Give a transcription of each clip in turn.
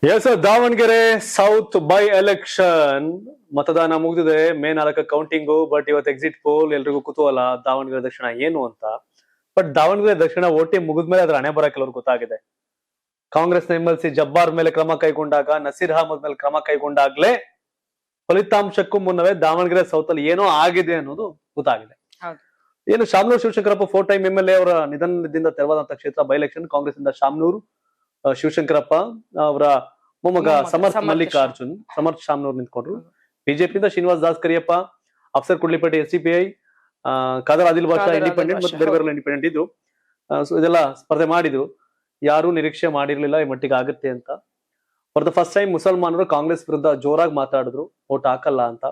S Davangere south by election ಮತದಾನ ಮುಗಿದಿದೆ. May 4 counting. But ಇವತ್ತು ಎಕ್ಸಿಟ್ ಪೋಲ್ ಎಲ್ರಿಗೂ ಕುತೂಹಲ ದಾವಣಗೆರೆ ದಕ್ಷಿಣ ಏನು ಅಂತ. ಬಟ್ ದಾವಣಗೆರೆ ದಕ್ಷಿಣ ಓಟಿ ಮುಗಿದ್ಮೇಲೆ ಅದ್ರ ಹಣೆ ಬರ ಕೆಲವ್ರು ಗೊತ್ತಾಗಿದೆ. ಕಾಂಗ್ರೆಸ್ನ MLC ಜಬ್ಬಾರ್ ಮೇಲೆ ಕ್ರಮ ಕೈಗೊಂಡಾಗ, ನಸೀರ್ ಅಹಮದ್ ಮೇಲೆ ಕ್ರಮ ಕೈಗೊಂಡಾಗ್ಲೇ ಫಲಿತಾಂಶಕ್ಕೂ ಮುನ್ನವೇ ದಾವಣಗೆರೆ ಸೌತ್ ಅಲ್ಲಿ ಏನೋ ಆಗಿದೆ ಅನ್ನೋದು ಗೊತ್ತಾಗಿದೆ. ಏನು ಶಾಮನೂರು ಶಿವಶಂಕರಪ್ಪ 4 ಟೈಮ್ MLA ಅವರ ನಿಧನದಿಂದ ತೆರವಾದಂತ ಕ್ಷೇತ್ರ ಬೈ ಎಲೆಕ್ಷನ್. ಕಾಂಗ್ರೆಸ್ ಇಂದ ಶಾಮನೂರು ಶಿವಶಂಕರಪ್ಪ ಅವರ ಮೊಮ್ಮಗ ಸಮರ್ಥ ಮಲ್ಲಿಕಾರ್ಜುನ್ ಸಮರ್ಥ ಶಾಮನೂರ್ ನಿಂತ್ಕೊಂಡ್ರು. ಬಿಜೆಪಿಯಿಂದ ಶ್ರೀನಿವಾಸ್ ದಾಸ್ ಕರಿಯಪ್ಪ, ಅಫ್ಸರ್ ಕುಡ್ಲಿಪೇಟೆ SDPI, ಖಾದರ್ ಆದಿಲ್ ಬಾಷಾ ಇಂಡಿಪೆಂಡೆಂಟ್ ಮತ್ತು ಬೇರೆ ಬೇರೆ ಇಂಡಿಪೆಂಡೆಂಟ್ ಇದ್ರು. ಇದೆಲ್ಲ ಸ್ಪರ್ಧೆ ಮಾಡಿದ್ರು. ಯಾರು ನಿರೀಕ್ಷೆ ಮಾಡಿರ್ಲಿಲ್ಲ ಈ ಮಟ್ಟಿಗೆ ಆಗುತ್ತೆ ಅಂತ. ಫಾರ್ ದ ಫಸ್ಟ್ ಟೈಮ್ ಮುಸಲ್ಮಾನರು ಕಾಂಗ್ರೆಸ್ ವಿರುದ್ಧ ಜೋರಾಗಿ ಮಾತಾಡಿದ್ರು, ಓಟ್ ಹಾಕಲ್ಲ ಅಂತ.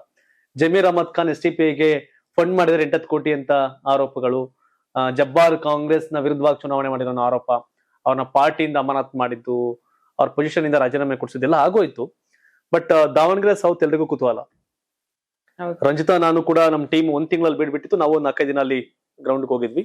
ಜಮೀರ್ ಅಹಮದ್ ಖಾನ್ SDPIಗೆ ಫಂಡ್ ಮಾಡಿದ್ರೆ 8 ಕೋಟಿ ಅಂತ ಆರೋಪಗಳು. ಜಬ್ಬಾರ್ ಕಾಂಗ್ರೆಸ್ ನ ವಿರುದ್ಧವಾಗಿ ಚುನಾವಣೆ ಮಾಡಿರೋ ಆರೋಪ, ಅವ್ರನ್ನ ಪಾರ್ಟಿಯಿಂದ ಅಮಾನತ್ ಮಾಡಿದ್ದು, ಅವ್ರ ಪೊಸಿಷನ್ ಇಂದ ರಾಜೀನಾಮೆ ಕೊಡಿಸಿದ್ದೆಲ್ಲ ಆಗೋಯ್ತು. ಬಟ್ ದಾವಣಗೆರೆ ಸೌತ್ ಎಲ್ರಿಗೂ ಕುತೂಹಲ. ರಂಜಿತಾ ನಾನು ಕೂಡ ನಮ್ಮ ಟೀಮ್ 1 ತಿಂಗಳಲ್ಲಿ ಬಿಟ್ಬಿಟ್ಟಿತ್ತು. ನಾವು 4-5 ದಿನ ಅಲ್ಲಿ ಗ್ರೌಂಡ್ಗೆ ಹೋಗಿದ್ವಿ.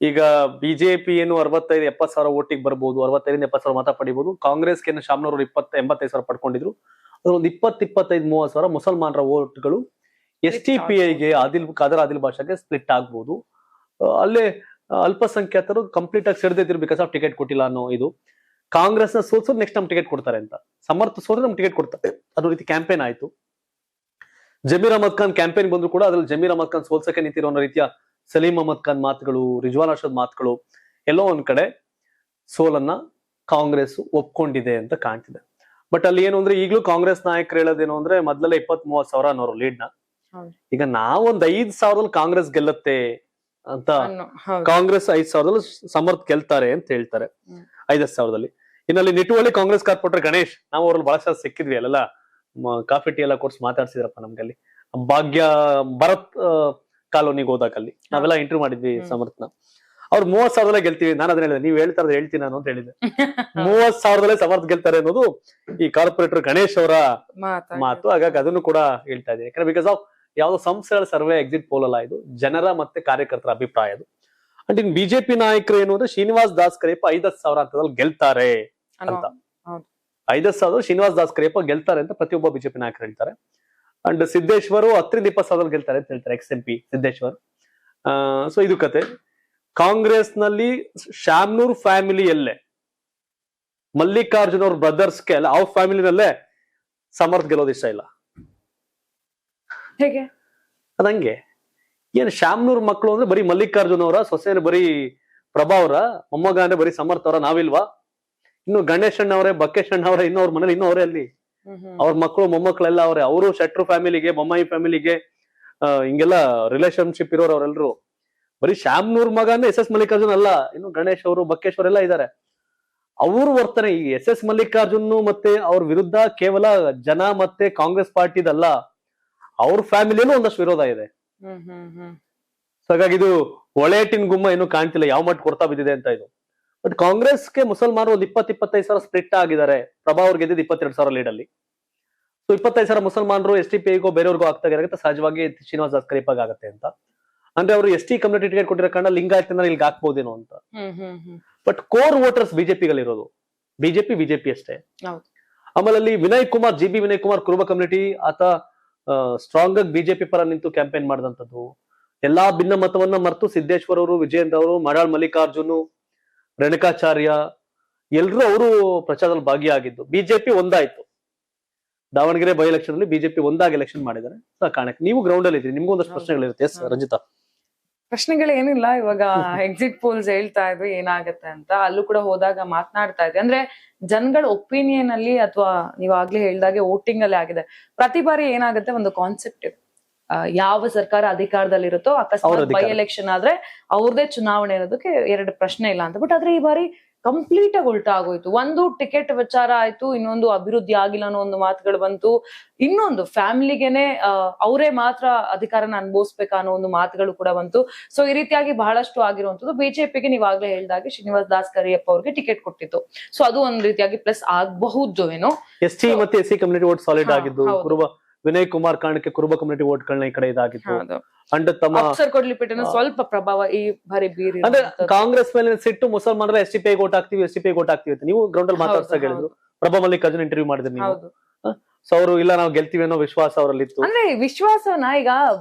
ಈಗ ಬಿಜೆಪಿ ಏನು 65-70 ಸಾವಿರ ಓಟಿಗೆ ಬರ್ಬೋದು, 65-70 ಸಾವಿರ ಮತ ಪಡಿಬಹುದು. ಕಾಂಗ್ರೆಸ್ಗೆ ಶಾಮನೂರು 20-85 ಸಾವಿರ ಪಡ್ಕೊಂಡಿದ್ರು. ಅದ್ರ ಒಂದು 20-25-30 ಸಾವಿರ ಮುಸಲ್ಮಾನರ ಓಟ್ಗಳು SDPIಗೆ ಖಾದರ್ ಆದಿಲ್ ಬಾಷಾಗೆ ಸ್ಪ್ಲಿಟ್ ಆಗ್ಬಹುದು. ಅಲ್ಲೇ ಅಲ್ಪಸಂಖ್ಯಾತರು ಕಂಪ್ಲೀಟ್ ಆಗಿ ಸಿಡ್ದಿದ್ರು ಬಿಕಾಸ್ ಆಫ್ ಟಿಕೆಟ್ ಕೊಟ್ಟಿಲ್ಲ ಅನ್ನೋ ಇದು. ಕಾಂಗ್ರೆಸ್ ನ ಸೋಲ್ಸೋದು ನೆಕ್ಸ್ಟ್ ನಮ್ ಟಿಕೆಟ್ ಕೊಡ್ತಾರೆ ಅಂತ, ಸಮರ್ಥ ಸೋದ್ರೆ ನಮ್ ಟಿಕೆಟ್ ಕೊಡ್ತಾರೆ ಅನ್ನೋ ರೀತಿ ಕ್ಯಾಂಪೇನ್ ಆಯ್ತು. ಜಮೀರ್ ಅಹಮದ್ ಖಾನ್ ಕ್ಯಾಂಪೇನ್ ಬಂದ್ರು ಕೂಡ ಅದ್ರಲ್ಲಿ ಜಮೀರ್ ಅಹಮದ್ ಖಾನ್ ಸೋಲ್ಸಕ್ಕೆ ನಿಂತಿರೋ ಅನ್ನೋ ರೀತಿಯ ಸಲೀಂ ಅಹಮದ್ ಖಾನ್ ಮಾತುಗಳು, ರಿಜ್ವಾನ್ ಅರ್ಷದ್ ಮಾತುಗಳು ಎಲ್ಲೋ ಒಂದ್ ಕಡೆ ಸೋಲನ್ನ ಕಾಂಗ್ರೆಸ್ ಒಪ್ಕೊಂಡಿದೆ ಅಂತ ಕಾಣ್ತಿದೆ. ಬಟ್ ಅಲ್ಲಿ ಏನು ಅಂದ್ರೆ ಈಗಲೂ ಕಾಂಗ್ರೆಸ್ ನಾಯಕರು ಹೇಳೋದೇನು ಅಂದ್ರೆ ಮೊದಲೇ 20-30 ಸಾವಿರ ಅನ್ನೋರು ಲೀಡ್ ನ. ಈಗ ನಾವೊಂದ್ 5 ಸಾವಿರದಲ್ಲಿ ಕಾಂಗ್ರೆಸ್ ಗೆಲ್ಲತ್ತೆ ಅಂತ, ಕಾಂಗ್ರೆಸ್ 5 ಸಾವಿರದಲ್ಲಿ ಸಮರ್ಥ ಗೆಲ್ತಾರೆ ಅಂತ ಹೇಳ್ತಾರೆ. 5 ಸಾವಿರದಲ್ಲಿ ಇನ್ನಲ್ಲಿ ನಿಟುವಳ್ಳಿ ಕಾಂಗ್ರೆಸ್ ಕಾರ್ಪೊರೇಟರ್ ಗಣೇಶ್, ನಾವು ಅವ್ರಲ್ಲಿ ಬಹಳ ಸಲ ಸಿಕ್ಕಿದ್ವಿ. ಅಲ್ಲೆಲ್ಲ ಕಾಫಿ ಟೀ ಎಲ್ಲ ಕೊಡ್ಸಿ ಮಾತಾಡ್ಸಿದ್ರಪ್ಪ ನಮ್ಗಲ್ಲಿ. ಭಾಗ್ಯ ಭರತ್ ಕಾಲೋನಿಗೆ ಹೋದಾಗ ಅಲ್ಲಿ ನಾವೆಲ್ಲ ಇಂಟರ್ವ್ಯೂ ಮಾಡಿದ್ವಿ ಸಮರ್ಥನ. ಅವ್ರು 30 ಸಾವಿರದಲ್ಲೇ ಗೆಲ್ತೀವಿ. ನಾನು ಅದನ್ನ ಹೇಳಿದೆ, ನೀವ್ ಹೇಳ್ತಾರ ಹೇಳ್ತೀನಿ ನಾನು ಅಂತ ಹೇಳಿದೆ. 30 ಸಾವಿರದಲ್ಲೇ ಸಮರ್ಥ ಗೆಲ್ತಾರೆ ಅನ್ನೋದು ಈ ಕಾರ್ಪೊರೇಟರ್ ಗಣೇಶ್ ಅವರ ಮಾತು. ಹಾಗಾಗಿ ಅದನ್ನು ಕೂಡ ಹೇಳ್ತಾ ಇದ್ದೀನಿ. ಯಾಕಂದ್ರೆ ಬಿಕಾಸ್ ಆಫ್ ಯಾವ್ದೋ ಸಂಸ್ಥೆಗಳ ಸರ್ವೆ ಎಕ್ಸಿಟ್ ಪೋಲ್ ಅಲ್ಲ, ಇದು ಜನರ ಮತ್ತೆ ಕಾರ್ಯಕರ್ತರ ಅಭಿಪ್ರಾಯ ಅದು. ಅಂಡ್ ಇನ್ ಬಿಜೆಪಿ ನಾಯಕರು ಏನು ಅಂದ್ರೆ ಶ್ರೀನಿವಾಸ್ ದಾಸ್ ಕರಿಯಪ್ಪ 5 ಸಾವಿರ ಅಂತದಲ್ಲಿ ಗೆಲ್ತಾರೆ ಅಂತ. 5 ಸಾವಿರ ಶ್ರೀನಿವಾಸ್ ದಾಸ್ ಕರಿಯಪ್ಪ ಗೆಲ್ತಾರೆ ಅಂತ ಪ್ರತಿಯೊಬ್ಬ ಬಿಜೆಪಿ ನಾಯಕರು ಹೇಳ್ತಾರೆ. ಅಂಡ್ ಸಿದ್ದೇಶ್ವರು 10-20 ಸಾವಿರದಲ್ಲಿ ಗೆಲ್ತಾರೆ ಅಂತ ಹೇಳ್ತಾರೆ, XMP ಸಿದ್ದೇಶ್ವರ್. ಸೊ ಇದು ಕತೆ. ಕಾಂಗ್ರೆಸ್ ನಲ್ಲಿ ಶಾಮನೂರ್ ಫ್ಯಾಮಿಲಿಯಲ್ಲೇ ಮಲ್ಲಿಕಾರ್ಜುನ್ ಅವ್ರ ಬ್ರದರ್ಸ್ಗೆ ಅಲ್ಲ, ಅವ್ರ ಫ್ಯಾಮಿಲಿನಲ್ಲೇ ಸಮರ್ಥ ಗೆಲ್ಲೋದು ಇಷ್ಟ ಇಲ್ಲ. ಹೇಗೆ ಅದಂಗೆ ಏನ್ ಶಾಮನೂರ್ ಮಕ್ಕಳು ಅಂದ್ರೆ ಬರೀ ಮಲ್ಲಿಕಾರ್ಜುನ್ ಅವರ, ಸೊಸೆನ ಬರೀ ಪ್ರಭಾ ಅವರ, ಮೊಮ್ಮಗ ಅಂದ್ರೆ ಬರೀ ಸಮರ್ಥ ಅವರ, ನಾವಿಲ್ವಾ? ಇನ್ನು ಗಣೇಶ್ ಅಣ್ಣ ಅವರೇ, ಬಕ್ಕೇಶ್ ಅಣ್ಣ ಅವರೇ, ಇನ್ನು ಅವ್ರ ಮನೇಲಿ ಇನ್ನೂ ಅವರೇ ಅಲ್ಲಿ. ಅವ್ರ ಮಕ್ಕಳು ಮೊಮ್ಮಕ್ಕಳೆಲ್ಲ ಅವರೇ. ಅವರು ಶೆಟ್ರು ಫ್ಯಾಮಿಲಿಗೆ, ಬೊಮ್ಮಾಯಿ ಫ್ಯಾಮಿಲಿಗೆ ಹಿಂಗೆಲ್ಲ ರಿಲೇಶನ್ಶಿಪ್ ಇರೋರು ಅವರೆಲ್ಲರೂ. ಬರೀ ಶಾಮನೂರ್ ಮಗ ಅಂದ್ರೆ SS ಮಲ್ಲಿಕಾರ್ಜುನ್ ಅಲ್ಲ, ಇನ್ನು ಗಣೇಶ್ ಅವರು, ಬಕ್ಕೇಶ್ ಅವರೆಲ್ಲ ಇದ್ದಾರೆ. ಅವ್ರ ವರ್ತನೆ ಈ SS ಮಲ್ಲಿಕಾರ್ಜುನ್ ಮತ್ತೆ ಅವ್ರ ವಿರುದ್ಧ ಕೇವಲ ಜನ ಮತ್ತೆ ಕಾಂಗ್ರೆಸ್ ಪಾರ್ಟಿದಲ್ಲ, ಅವ್ರ ಫ್ಯಾಮಿಲಿಯಲ್ಲೂ ಒಂದಷ್ಟು ವಿರೋಧ ಇದೆ. ಹಾಗಾಗಿ ಇದು ಒಳೇಟಿನ ಗುಮ್ಮ ಏನು ಕಾಣ್ತಿಲ್ಲ ಯಾವ ಮಟ್ಟ ಕೊಡ್ತಾ ಬಿದ್ದಿದೆ ಅಂತ ಇದು. ಬಟ್ ಕಾಂಗ್ರೆಸ್ಗೆ ಮುಸಲ್ಮಾನರು ಒಂದು 20-25 ಸಾವಿರ ಸ್ಪ್ಲಿಟ್ ಆಗಿದ್ದಾರೆ. ಪ್ರಭಾ ಅವ್ರಿಗೆ ಗೆದ್ದಿದ್ದು 22 ಸಾವಿರ ಲೀಡ್ ಅಲ್ಲಿ. ಸೊ 25 ಸಾವಿರ ಮುಸಲ್ಮಾನರು SDPIಗೂ ಬೇರೆಯವ್ರಿಗೂ ಆಗ್ತಾ ಇರುತ್ತೆ. ಸಹಜವಾಗಿ ಶ್ರೀನಿವಾಸ್ ದಾಸ್ ಕರಿಯಪ್ಪ ಆಗುತ್ತೆ ಅಂತ. ಅಂದ್ರೆ ಅವರು ST ಕಮ್ಯುನಿಟಿ ಟಿಕೆಟ್ ಕೊಟ್ಟಿರೋ ಕಾರಣ ಲಿಂಗಾಯತನ ಇಲ್ಲಿಗೆ ಹಾಕ್ಬೋದೇನೋ ಅಂತ. ಬಟ್ ಕೋರ್ ವೋಟರ್ಸ್ ಬಿಜೆಪಿಗಳಿರೋದು ಬಿಜೆಪಿ ಅಷ್ಟೇ. ಆಮೇಲೆ ಅಲ್ಲಿ ವಿನಯ್ ಕುಮಾರ್, GB ವಿನಯ್ ಕುಮಾರ್ ಕುರುಬ ಕಮ್ಯುನಿಟಿ, ಆತ ಸ್ಟ್ರಾಂಗ್ ಆಗಿ ಬಿಜೆಪಿ ಪರ ನಿಂತು ಕ್ಯಾಂಪೇನ್ ಮಾಡಿದಂಥದ್ದು. ಎಲ್ಲಾ ಭಿನ್ನ ಮತವನ್ನ ಮರೆತು ಸಿದ್ದೇಶ್ವರ್ ಅವರು, ವಿಜಯೇಂದ್ರ ಅವರು, ಮಾಡಾಳ್ ಮಲ್ಲಿಕಾರ್ಜುನ್, ರೇಣುಕಾಚಾರ್ಯ ಎಲ್ರು ಅವರು ಪ್ರಚಾರದಲ್ಲಿ ಭಾಗಿಯಾಗಿದ್ದು. ಬಿಜೆಪಿ ಒಂದಾಯ್ತು. ದಾವಣಗೆರೆ ಬೈ ಎಲೆಕ್ಷನ್ ಅಲ್ಲಿ ಬಿಜೆಪಿ ಒಂದಾಗಿ ಎಲೆಕ್ಷನ್ ಮಾಡಿದ್ದಾರೆ. ಕಾರಣಕ್ಕೆ ನೀವು ಗ್ರೌಂಡ್ ಅಲ್ಲಿ ಇದ್ರಿ, ನಿಮ್ಗೂ ಒಂದಷ್ಟು ಪ್ರಶ್ನೆಗಳಿರುತ್ತೆ. ಎಸ್ ರಂಜಿತಾ? ಪ್ರಶ್ನೆಗಳೇನಿಲ್ಲ. ಇವಾಗ ಎಕ್ಸಿಟ್ ಪೋಲ್ಸ್ ಹೇಳ್ತಾ ಇದ್ವಿ ಏನಾಗತ್ತೆ ಅಂತ. ಅಲ್ಲೂ ಕೂಡ ಹೋದಾಗ ಮಾತನಾಡ್ತಾ ಇದ್ವಿ. ಅಂದ್ರೆ ಜನಗಳ ಒಪಿನಿಯನ್ ಅಲ್ಲಿ ಅಥವಾ ನೀವ್ ಆಗ್ಲೇ ಹೇಳ್ದಾಗೆ ವೋಟಿಂಗ್ ಅಲ್ಲಿ ಆಗಿದೆ. ಪ್ರತಿ ಬಾರಿ ಏನಾಗುತ್ತೆ, ಒಂದು ಕಾನ್ಸೆಪ್ಟ್, ಯಾವ ಸರ್ಕಾರ ಅಧಿಕಾರದಲ್ಲಿರುತ್ತೋ ಅಕಸ್ಮಾತ್ ಬೈ ಎಲೆಕ್ಷನ್ ಆದ್ರೆ ಅವ್ರದೇ ಚುನಾವಣೆ ಇರೋದಕ್ಕೆ 2 ಪ್ರಶ್ನೆ ಇಲ್ಲ ಅಂತ. ಬಟ್ ಆದ್ರೆ ಈ ಬಾರಿ ಕಂಪ್ಲೀಟ್ ಆಗಿ ಉಲ್ಟಾ ಆಗೋಯ್ತು. ಒಂದು ಟಿಕೆಟ್ ವಿಚಾರ ಆಯ್ತು, ಇನ್ನೊಂದು ಅಭಿವೃದ್ಧಿ ಆಗಿಲ್ಲ ಅನ್ನೋ ಒಂದು ಮಾತುಗಳು ಬಂತು, ಇನ್ನೊಂದು ಫ್ಯಾಮಿಲಿಗೆನೆ ಅವರೇ ಮಾತ್ರ ಅಧಿಕಾರನ ಅನುಭವಿಸ್ಬೇಕಾ ಅನ್ನೋ ಒಂದು ಮಾತುಗಳು ಕೂಡ ಬಂತು. ಸೊ ಈ ರೀತಿಯಾಗಿ ಬಹಳಷ್ಟು ಆಗಿರುವಂತದ್ದು. ಬಿಜೆಪಿಗೆ ನೀವಾಗ್ಲೇ ಹೇಳ್ದಾಗೆ ಶ್ರೀನಿವಾಸ್ ದಾಸ್ ಕರಿಯಪ್ಪ ಅವ್ರಿಗೆ ಟಿಕೆಟ್ ಕೊಟ್ಟಿತ್ತು. ಸೊ ಅದು ಒಂದ್ ರೀತಿಯಾಗಿ ಪ್ಲಸ್ ಆಗಬಹುದು ಏನೋ. ST ಮತ್ತೆ SC ಕಮ್ಯುನಿಟಿ ವೋಟ್ ಸಾಲಿಡ್ ಆಗಿದ್ದು. ಕುರುಬ ವಿನಯ್ ಕುಮಾರ್ ಕಾರಣಕ್ಕೆ ಕುರುಬ ಕಮ್ಯುನಿಟಿ ಓಟ್ಗಳನ್ನ ಈ ಕಡೆ ಇದಾಗಿತ್ತು. ಹೌದು. ಅಂಡ್ ತಮ್ಮ ಅಫ್ಸರ್ ಕೊಡ್ಲಿಪೇಟೆನ ಸ್ವಲ್ಪ ಪ್ರಭಾವ ಈ ಬಾರಿ ಬೀರಿ ಅಂದ್ರೆ ಕಾಂಗ್ರೆಸ್ ಮೇಲೆ ಸಿಟ್ಟು ಮುಸಲ್ಮಾನರ STPI ಓಟ್ ಹಾಕ್ತಿವಿ STPI ಓಟ್ ಹಾಕ್ತಿವಿ ಅಂತ ನೀವು ಗ್ರೌಂಡ್ ಅಲ್ಲಿ ಮಾತಾಡ್ತಾ ಹೇಳಿದ್ರು. ಪ್ರಭಾ ಮಲ್ಲಿಕಾರ್ಜುನ್ ಇಂಟರ್ವ್ಯೂ ಮಾಡಿದ್ರು ನೀವು. ಹೌದು. ಸೊ ಅವರು ಇಲ್ಲ ನಾವು ಗೆಲ್ತೀವಿ ಅನ್ನೋ ವಿಶ್ವಾಸ ಅವರಲ್ಲಿ ಇತ್ತು. ಅಂದ್ರೆ ವಿಶ್ವಾಸನ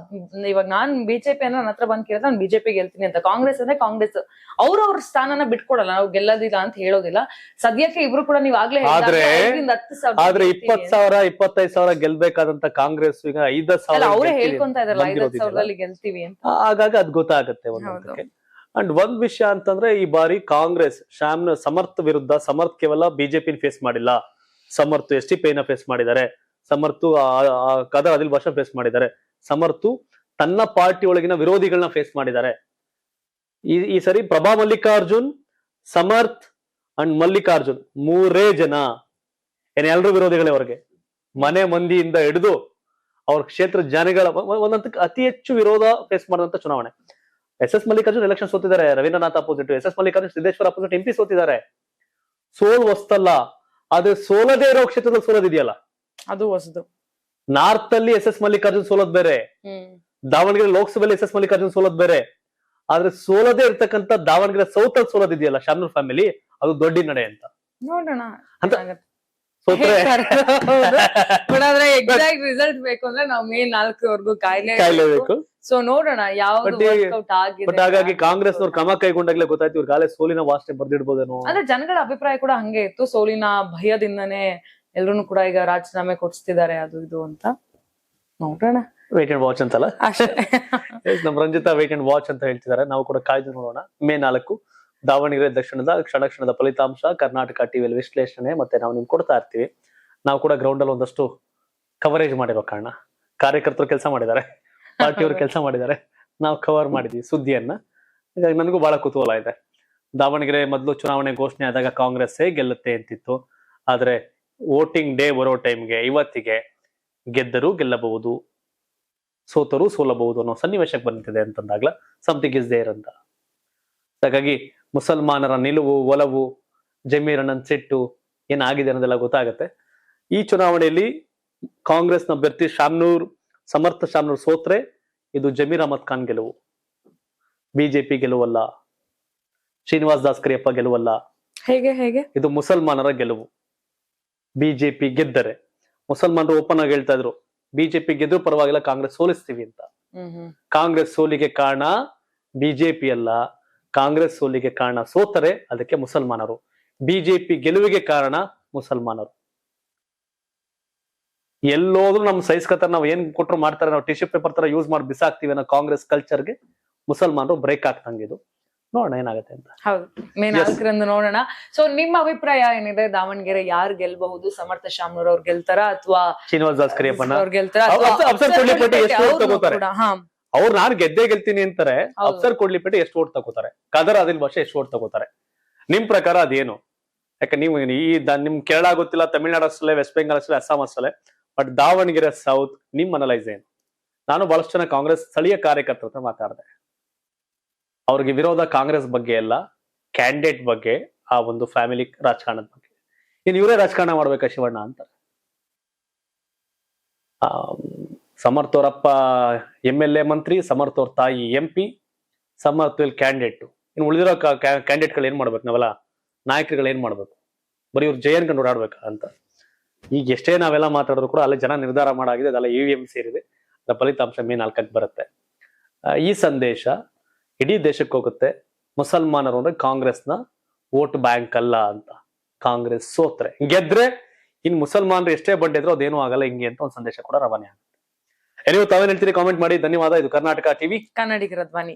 ಇವಾಗ ನಾನ್ ಬಿಜೆಪಿ ಅಂದ್ರೆ ನನ್ನ ಹತ್ರ ಬಂದ್ ಕೇಳಿದ್ರೆ ನಾನು ಬಿಜೆಪಿ ಗೆಲ್ತೀನಿ ಅಂತ. ಕಾಂಗ್ರೆಸ್ ಅಂದ್ರೆ ಕಾಂಗ್ರೆಸ್ ಅವ್ರ ಸ್ಥಾನನ ಬಿಟ್ಕೊಡಲ್ಲ, ನಾವು ಗೆಲ್ಲೋದಿಲ್ಲ ಅಂತ ಹೇಳೋದಿಲ್ಲ. ಸದ್ಯಕ್ಕೆ ಇಬ್ರು ಕೂಡ ನೀವ್ ಆಗ್ಲೇ ಆದ್ರೆ 20,000 25,000 ಗೆಲ್ಬೇಕಾದಂತ ಕಾಂಗ್ರೆಸ್ ಈಗ 5,000 ಅವರೇ ಹೇಳ್ಕೊಂತ ಇದಾರಲ್ಲ 5,000 ಗೆಲ್ತೀವಿ ಅಂತ. ಹಾಗಾಗಿ ಅದ್ ಗೊತ್ತಾಗುತ್ತೆ ಒಂದೊಂದಕ್ಕೆ. ಅಂಡ್ ಒಂದ್ ವಿಷಯ ಅಂತಂದ್ರೆ ಈ ಬಾರಿ ಕಾಂಗ್ರೆಸ್ ಸಮರ್ಥ್ ವಿರುದ್ಧ ಸಮರ್ಥ್ ಕೇವಲ ಬಿಜೆಪಿ ಫೇಸ್ ಮಾಡಿಲ್ಲ, ಸಮರ್ಥ್ STPI ನ ಫೇಸ್ ಮಾಡಿದ್ದಾರೆ, ಸಮರ್ಥ್ ಕದರ್ ಆದಿಲ್ ಬಾಷಾ ಫೇಸ್ ಮಾಡಿದ್ದಾರೆ, ಸಮರ್ಥ್ ತನ್ನ ಪಾರ್ಟಿ ಒಳಗಿನ ವಿರೋಧಿಗಳನ್ನ ಫೇಸ್ ಮಾಡಿದ್ದಾರೆ. ಈ ಸರಿ ಪ್ರಭಾ ಮಲ್ಲಿಕಾರ್ಜುನ್, ಸಮರ್ಥ್ ಅಂಡ್ ಮಲ್ಲಿಕಾರ್ಜುನ್ ಮೂರೇ ಜನ ಎಲ್ಲರೂ ವಿರೋಧಿಗಳೇ ಅವ್ರಿಗೆ. ಮನೆ ಮಂದಿಯಿಂದ ಹಿಡಿದು ಅವ್ರ ಕ್ಷೇತ್ರ ಜನಗಳ ಒಂದಂತ ಅತಿ ಹೆಚ್ಚು ವಿರೋಧ ಫೇಸ್ ಮಾಡಿದಂತ ಚುನಾವಣೆ. SS ಮಲ್ಲಿಕಾರ್ಜುನ್ ಎಲೆಕ್ಷನ್ ಸೋತಿದ್ದಾರೆ, Ravindranath opposite, SS Mallikarjun Siddeshwara opposite MP ಸೋತಿದ್ದಾರೆ. ಸೋಲ್ ಹೊಸ್ತಲ್ಲ, ಆದ್ರೆ ಸೋಲದೇ ಇರೋ ಕ್ಷೇತ್ರದಲ್ಲಿ ಸೋಲೋದಿದೆಯಲ್ಲ ಅದು ಹೊಸದು. ನಾರ್ತ್ ಅಲ್ಲಿ SS ಮಲ್ಲಿಕಾರ್ಜುನ್ ಸೋಲೋದ್ ಬೇರೆ, ದಾವಣಗೆರೆ ಲೋಕಸಭೆಯಲ್ಲಿ SS ಮಲ್ಲಿಕಾರ್ಜುನ್ ಸೋಲೋದ್ ಬೇರೆ. ಆದ್ರೆ ಸೋಲದೇ ಇರ್ತಕ್ಕಂಥ ದಾವಣಗೆರೆ ಸೌತ್ ಅಲ್ಲಿ ಸೋಲೋದಿದೆಯಲ್ಲ ಶಾಮನೂರ್ ಫ್ಯಾಮಿಲಿ, ಅದು ದೊಡ್ಡ ನಡೆ ಅಂತ ನೋಡೋಣ ಅಂತ ಸೋತ್ರೆ ಎಕ್ಸಾಕ್ಟ್ ರಿಸಲ್ಟ್ ಬೇಕು ಅಂದ್ರೆ ನಾವು May 4 ಕಾಯ್ಲೇಬೇಕು. ಸೊ ನೋಡೋಣ ಯಾವ್ದು ವರ್ಕೌಟ್ ಆಗಿದೆ. ಬಟ್ ಹಾಗಾಗಿ ಕಾಂಗ್ರೆಸ್ ನವ್ರು ಕ್ರಮ ಕೈಗೊಂಡಾಗ್ಲೇ ಗೊತ್ತಾಯ್ತು ಇವ್ರ ಗಾಲೆ ಸೋಲಿನ ವಾಸನೆ ಬರ್ದಿಡ್ಬೋದೇನೋ. ಅಂದ್ರೆ ಜನಗಳ ಅಭಿಪ್ರಾಯ ಕೂಡ ಹಂಗೆ ಇತ್ತು, ಸೋಲಿನ ಭಯದಿಂದನೇ ಎಲ್ರು ಕೂಡ ಈಗ ರಾಜೀನಾಮೆ ಕೊಡಿಸ್ತಿದ್ದಾರೆ ಅದು ಇದು ಅಂತ. ನೋಡೋಣ, ವೇಟ್ ಅಂಡ್ ವಾಚ್ ಅಂತಲ್ಲ ನಮ್ ರಂಜಿತಾ ವೇಟ್ ಅಂಡ್ ವಾಚ್ ಅಂತ ಹೇಳ್ತಿದ್ದಾರೆ. ನಾವು ಕೂಡ ಕಾಯ್ದು ನೋಡೋಣ. May 4 ದಾವಣಗೆರೆ ದಕ್ಷಿಣದ ಕ್ಷಣದ ಫಲಿತಾಂಶ ಕರ್ನಾಟಕ ಟಿವಿಯಲ್ಲಿ ವಿಶ್ಲೇಷಣೆ ಮತ್ತೆ ನಾವು ನಿಮ್ಗೆ ಕೊಡ್ತಾ ಇರ್ತೀವಿ. ನಾವು ಕೂಡ ಗ್ರೌಂಡ್ ಅಲ್ಲಿ ಒಂದಷ್ಟು ಕವರೇಜ್ ಮಾಡಿರೋ ಕಾರಣ ಕಾರ್ಯಕರ್ತರು ಕೆಲಸ ಮಾಡಿದ್ದಾರೆ, ಪಾರ್ಟಿಯವರು ಕೆಲಸ ಮಾಡಿದ್ದಾರೆ, ನಾವು ಕವರ್ ಮಾಡಿದ್ವಿ ಸುದ್ದಿಯನ್ನ. ಹೀಗಾಗಿ ನನಗೂ ಬಹಳ ಕುತೂಹಲ ಇದೆ. ದಾವಣಗೆರೆ ಮೊದಲು ಚುನಾವಣೆ ಘೋಷಣೆ ಆದಾಗ ಕಾಂಗ್ರೆಸ್ ಗೆಲ್ಲುತ್ತೆ ಅಂತಿತ್ತು. ಆದ್ರೆ ವೋಟಿಂಗ್ ಡೇ ಬರೋ ಟೈಮ್ಗೆ ಇವತ್ತಿಗೆ ಗೆದ್ದರೂ ಗೆಲ್ಲಬಹುದು, ಸೋತರೂ ಸೋಲಬಹುದು ಅನ್ನೋ ಸನ್ನಿವೇಶಕ್ಕೆ ಬಂದಿದೆ ಅಂತಂದಾಗ್ಲ ಸಮಥಿಂಗ್ ಇಸ್ ದೇರ್ ಅಂತ. ಹಾಗಾಗಿ ಮುಸಲ್ಮಾನರ ನಿಲುವು ಒಲವು ಜಮೀರ್ ಅಣ್ಣನ್ ಸಿಟ್ಟು ಏನಾಗಿದೆ ಅನ್ನೋದೆಲ್ಲ ಗೊತ್ತಾಗುತ್ತೆ. ಈ ಚುನಾವಣೆಯಲ್ಲಿ ಕಾಂಗ್ರೆಸ್ನ ಅಭ್ಯರ್ಥಿ ಸಮರ್ಥ ಶಾಮ್ನೂರ್ ಸೋತ್ರೆ ಇದು ಜಮೀರ್ ಅಹಮದ್ ಖಾನ್ ಗೆಲುವು, ಬಿಜೆಪಿ ಗೆಲುವಲ್ಲ, ಶ್ರೀನಿವಾಸ್ ದಾಸ್ ಕರಿಯಪ್ಪ ಗೆಲುವಲ್ಲ. ಹೇಗೆ ಇದು ಮುಸಲ್ಮಾನರ ಗೆಲುವು. ಬಿಜೆಪಿ ಗೆದ್ದರೆ ಮುಸಲ್ಮಾನರು ಓಪನ್ ಆಗಿ ಹೇಳ್ತಾ ಇದ್ರು ಬಿಜೆಪಿ ಗೆದ್ರು ಪರವಾಗಿಲ್ಲ ಕಾಂಗ್ರೆಸ್ ಸೋಲಿಸ್ತೀವಿ ಅಂತ. ಕಾಂಗ್ರೆಸ್ ಸೋಲಿಗೆ ಕಾರಣ ಬಿಜೆಪಿ ಅಲ್ಲ, ಕಾಂಗ್ರೆಸ್ ಸೋಲಿಗೆ ಕಾರಣ ಸೋತರೆ ಅದಕ್ಕೆ ಮುಸಲ್ಮಾನರು, ಬಿಜೆಪಿ ಗೆಲುವಿಗೆ ಕಾರಣ ಮುಸಲ್ಮಾನರು. ಎಲ್ಲೋದ್ರು ನಮ್ ಸಹಿಸ್ಕತ ನಾವ್ ಏನ್ ಕೊಟ್ರು ಮಾಡ್ತಾರೆ, ನಾವು ಟಿಶ್ಯೂ ಪೇಪರ್ ತರ ಯೂಸ್ ಮಾಡಿ ಬಿಸಾಕ್ತಿವಿ ಅನ್ನೋ ಕಾಂಗ್ರೆಸ್ ಕಲ್ಚರ್ಗೆ ಮುಸಲ್ಮಾನರು ಬ್ರೇಕ್ ಆಗ್ತಂಗಿದು. ನೋಡೋಣ ಏನಾಗುತ್ತೆ ಅಂತ. ಹೌದು, May 4 ನೋಡೋಣ. ಸೊ ನಿಮ್ಮ ಅಭಿಪ್ರಾಯ ಏನಿದೆ? ದಾವಣಗೆರೆ ಯಾರು ಗೆಲ್ಬಹುದು? ಸಮರ್ಥ ಶಾಮ್ನೂರ್ ಅವ್ರು ಗೆಲ್ತಾರ ಅಥವಾ ಶ್ರೀನಿವಾಸ್ ದಾಸ್ ಕರಿಯಪ್ಪನ ಅವ್ರು ಗೆಲ್ತಾರ? ಅವ್ರು ನಾನು ಗೆಲ್ತೀನಿ ಅಂತಾರೆ. ಅಫ್ಸರ್ ಕೊಡ್ಲಿಪೇಟೆ ಎಷ್ಟು ಓಟ್ ತಗೋತಾರೆ, ಕದರ್ ಆದಿಲ್ ಬಾಷಾ ಎಷ್ಟು ಓಟ್ ತಗೋತಾರೆ? ನಿಮ್ ಪ್ರಕಾರ ಅದೇನು? ಯಾಕೆ ನೀವು ನಿಮ್ ಕೇರಳ ಗೊತ್ತಿಲ್ಲ, ತಮಿಳ್ನಾಡು ಅಷ್ಟೇ, ವೆಸ್ಟ್ ಬೆಂಗಾಲ್ ಅಷ್ಟೇ, ಅಸ್ಸಾಂ ಅಷ್ಟೇ, ಬಟ್ ದಾವಣಗೆರೆ ಸೌತ್ ನಿಮ್ ಅನಲೈಸ್ ಏನು? ನಾನು ಬಹಳಷ್ಟು ಜನ ಕಾಂಗ್ರೆಸ್ ಸ್ಥಳೀಯ ಕಾರ್ಯಕರ್ತರ ಹತ್ರ ಮಾತಾಡಿದೆ. ಅವ್ರಿಗೆ ವಿರೋಧ ಕಾಂಗ್ರೆಸ್ ಬಗ್ಗೆ ಎಲ್ಲ, ಕ್ಯಾಂಡಿಡೇಟ್ ಬಗ್ಗೆ, ಆ ಒಂದು ಫ್ಯಾಮಿಲಿ ರಾಜಕಾರಣದ ಬಗ್ಗೆ. ಇನ್ ಇವರೇ ರಾಜಕಾರಣ ಮಾಡ್ಬೇಕಾ ಶಿವಣ್ಣ ಅಂತಾರೆ. ಸಮರ್ಥ್ ಅವರಪ್ಪ MLA ಮಂತ್ರಿ, ಸಮರ್ಥ್ ಅವ್ರ ತಾಯಿ MP, ಸಮರ್ಥ್ ಕ್ಯಾಂಡಿಡೇಟ್. ಇನ್ನು ಉಳಿದಿರೋ ಕ್ಯಾಂಡಿಡೇಟ್ಗಳು ಏನ್ ಮಾಡ್ಬೇಕು? ನಾವೆಲ್ಲ ನಾಯಕರುಗಳು ಏನ್ ಮಾಡ್ಬೇಕು? ಬರೀ ಇವ್ರು ಜಯನ್ ಕಂಡು ಓಡಾಡ್ಬೇಕ ಅಂತ. ಈಗ ಎಷ್ಟೇ ನಾವೆಲ್ಲ ಮಾತಾಡಿದ್ರು ಕೂಡ ಅಲ್ಲಿ ಜನ ನಿರ್ಧಾರ ಮಾಡಾಗಿದೆ, ಅದೆಲ್ಲ EVM ಸೇರಿದೆ, ಅದರ ಫಲಿತಾಂಶ May 4 ಬರುತ್ತೆ. ಈ ಸಂದೇಶ ಇಡೀ ದೇಶಕ್ಕೆ ಹೋಗುತ್ತೆ. ಮುಸಲ್ಮಾನರು ಅಂದ್ರೆ ಕಾಂಗ್ರೆಸ್ನ ವೋಟ್ ಬ್ಯಾಂಕ್ ಅಲ್ಲ ಅಂತ. ಕಾಂಗ್ರೆಸ್ ಸೋತ್ರೆ ಗೆದ್ರೆ ಇನ್ ಮುಸಲ್ಮಾನರು ಎಷ್ಟೇ ಬಡ್ಡಿದ್ರು ಅದೇನು ಆಗಲ್ಲ ಹಿಂಗೆ ಅಂತ ಒಂದು ಸಂದೇಶ ಕೂಡ ರವಾನೆ ಆಗುತ್ತೆ. ನೀವು ತಾವೇನ್ ಹೇಳ್ತೀರಿ ಕಾಮೆಂಟ್ ಮಾಡಿ. ಧನ್ಯವಾದ. ಇದು ಕರ್ನಾಟಕ ಟಿವಿ, ಕನ್ನಡಿಗರ ಧ್ವನಿ.